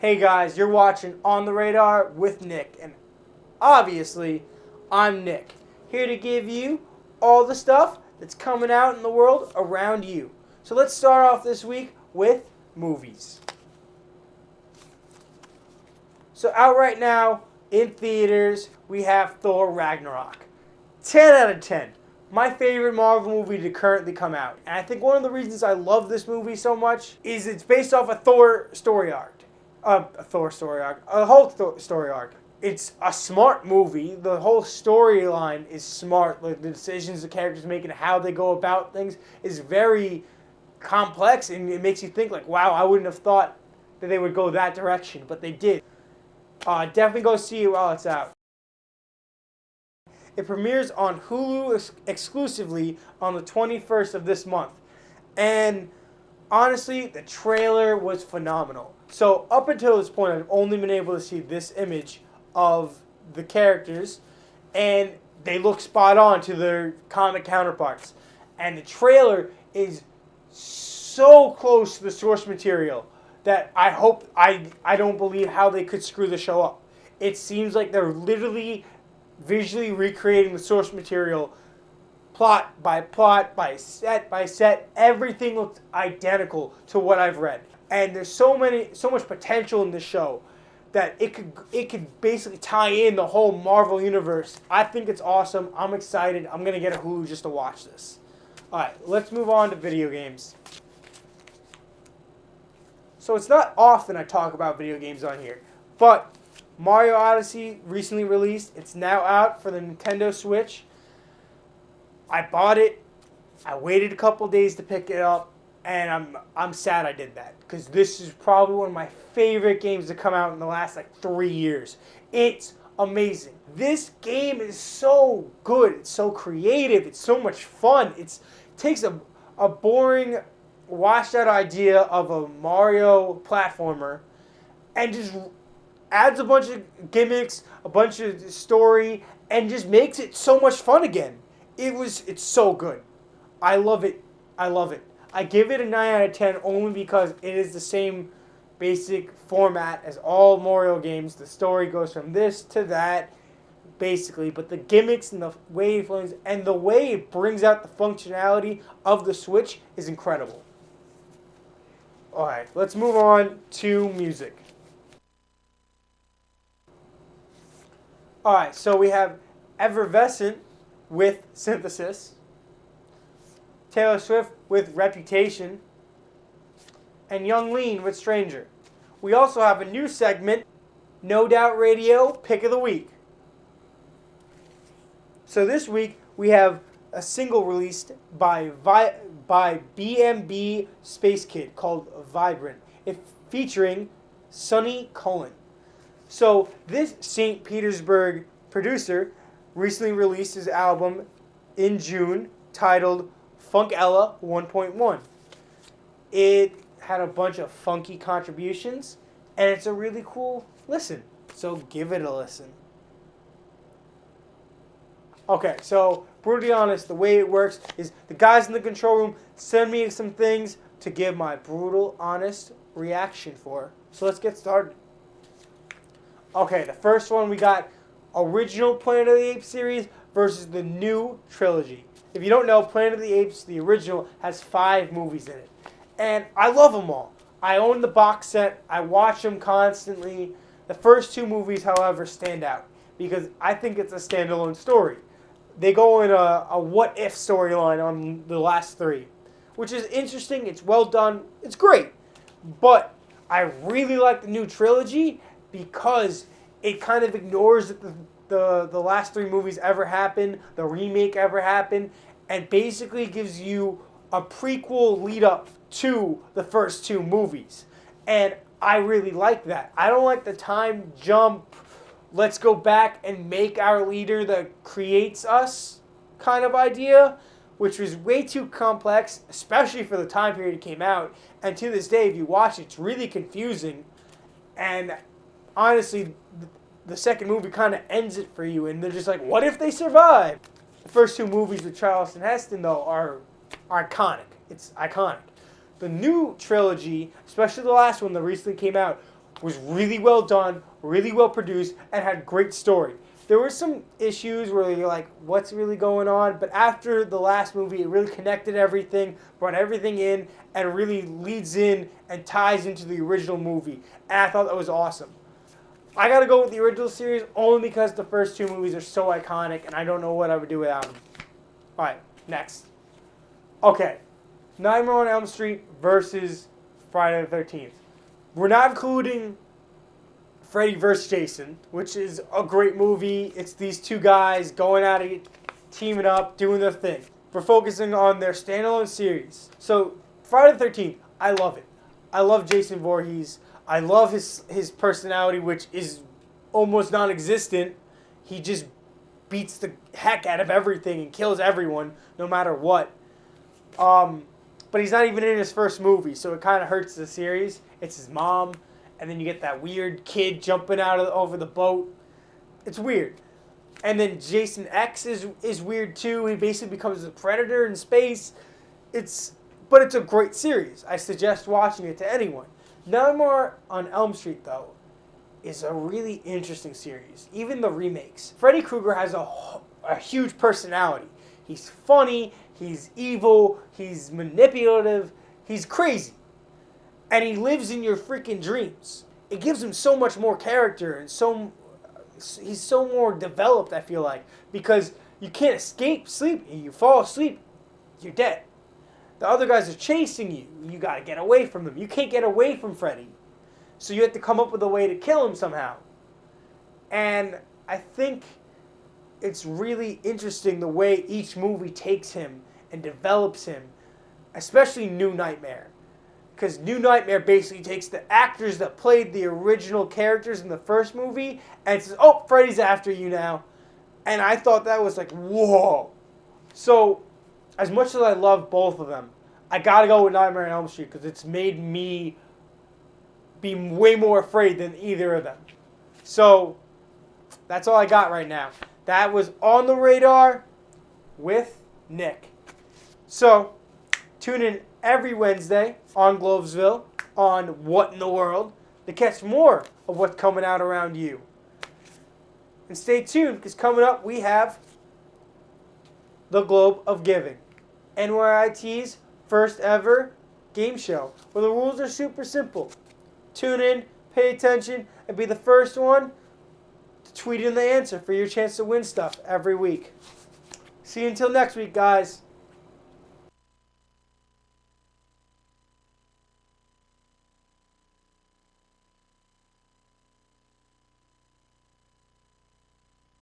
Hey guys, you're watching On the Radar with Nick, and obviously, I'm Nick, here to give you all the stuff that's coming out in the world around you. So let's start off this week with movies. So out right now, in theaters, we have Thor Ragnarok. 10 out of 10. My favorite Marvel movie to currently come out. And I think one of the reasons I love this movie so much is it's based off a Thor story arc. A Hulk story arc. It's a smart movie. The whole storyline is smart. Like the decisions the characters make and how they go about things is very complex, and it makes you think like, wow, I wouldn't have thought that they would go that direction, but they did. Definitely go see it while it's out. It premieres on Hulu exclusively on the 21st of this month. And honestly, the trailer was phenomenal. So up until this point, I've only been able to see this image of the characters, and they look spot on to their comic counterparts. And the trailer is so close to the source material that I don't believe how they could screw the show up. It seems like they're literally visually recreating the source material, plot, by set. Everything looks identical to what I've read. And there's so much potential in this show that it could basically tie in the whole Marvel universe. I think it's awesome. I'm excited. I'm gonna get a Hulu just to watch this. Alright, let's move on to video games. So it's not often I talk about video games on here, but Mario Odyssey recently released. It's now out for the Nintendo Switch. I bought it. I waited a couple days to pick it up, and I'm sad I did that, because this is probably one of my favorite games to come out in the last 3 years. It's amazing. This game is so good. It's so creative. It's so much fun. It takes a boring, washed out idea of a Mario platformer and just adds a bunch of gimmicks, a bunch of story, and just makes it so much fun again. It's so good. I love it. I give it a 9 out of 10 only because it is the same basic format as all Mario games. The story goes from this to that, basically, but the gimmicks and the way it flows and the way it brings out the functionality of the Switch is incredible. Alright, let's move on to music. Alright, so we have Effervescent with Synthesis, Taylor Swift with Reputation, and Yung Lean with Stranger. We also have a new segment, No Doubt Radio Pick of the Week. So this week we have a single released by BMB Space Kid called Vibrant, featuring Sonny Cullen. So this St. Petersburg producer recently released his album in June titled Funkella 1.1. It had a bunch of funky contributions, and it's a really cool listen. So give it a listen. Okay, so brutally honest, the way it works is the guys in the control room send me some things to give my brutal, honest reaction for. So let's get started. Okay, the first one we got original Planet of the Apes series versus the new trilogy. If you don't know, Planet of the Apes, the original, has 5 movies in it. And I love them all. I own the box set. I watch them constantly. The first 2 movies, however, stand out because I think it's a standalone story. They go in a what-if storyline on the last 3, which is interesting. It's well done. It's great. But I really like the new trilogy because it kind of ignores that the last 3 movies ever happened, the remake ever happened, and basically gives you a prequel lead up to the first 2 movies. And I really like that. I don't like the time jump, let's go back and make our leader that creates us kind of idea, which was way too complex, especially for the time period it came out. And to this day, if you watch it, it's really confusing. And honestly, the second movie kind of ends it for you, and they're just like, what if they survive? The first 2 movies with Charleston Heston, though, are iconic. It's iconic. The new trilogy, especially the last one that recently came out, was really well done, really well produced, and had great story. There were some issues where you're like, what's really going on? But after the last movie, it really connected everything, brought everything in, and really leads in and ties into the original movie. And I thought that was awesome. I gotta go with the original series only because the first two movies are so iconic, and I don't know what I would do without them. All right, next. Okay, Nightmare on Elm Street versus Friday the 13th. We're not including Freddy vs. Jason, which is a great movie. It's these two guys going at it, teaming up, doing their thing. We're focusing on their standalone series. So, Friday the 13th, I love it. I love Jason Voorhees. I love his personality, which is almost non-existent. He just beats the heck out of everything and kills everyone, no matter what. But he's not even in his first movie, so it kind of hurts the series. It's his mom, and then you get that weird kid jumping out over the boat. It's weird. And then Jason X is weird too. He basically becomes a predator in space. But it's a great series. I suggest watching it to anyone. Nightmare on Elm Street, though, is a really interesting series. Even the remakes. Freddy Krueger has a huge personality. He's funny, he's evil, he's manipulative, he's crazy. And he lives in your freaking dreams. It gives him so much more character and he's so more developed, I feel like. Because you can't escape sleep. You fall asleep, you're dead. The other guys are chasing you. You got to get away from them. You can't get away from Freddy. So you have to come up with a way to kill him somehow. And I think it's really interesting the way each movie takes him and develops him. Especially New Nightmare. Because New Nightmare basically takes the actors that played the original characters in the first movie and says, oh, Freddy's after you now. And I thought that was like, whoa. So, as much as I love both of them, I gotta go with Nightmare on Elm Street because it's made me be way more afraid than either of them. So, that's all I got right now. That was On the Radar with Nick. So, tune in every Wednesday on Glovesville on What in the World to catch more of what's coming out around you. And stay tuned because coming up we have the Globe of Giving. NYIT's first ever game show where the rules are super simple. Tune in, pay attention, and be the first one to tweet in the answer for your chance to win stuff every week. See you until next week, guys.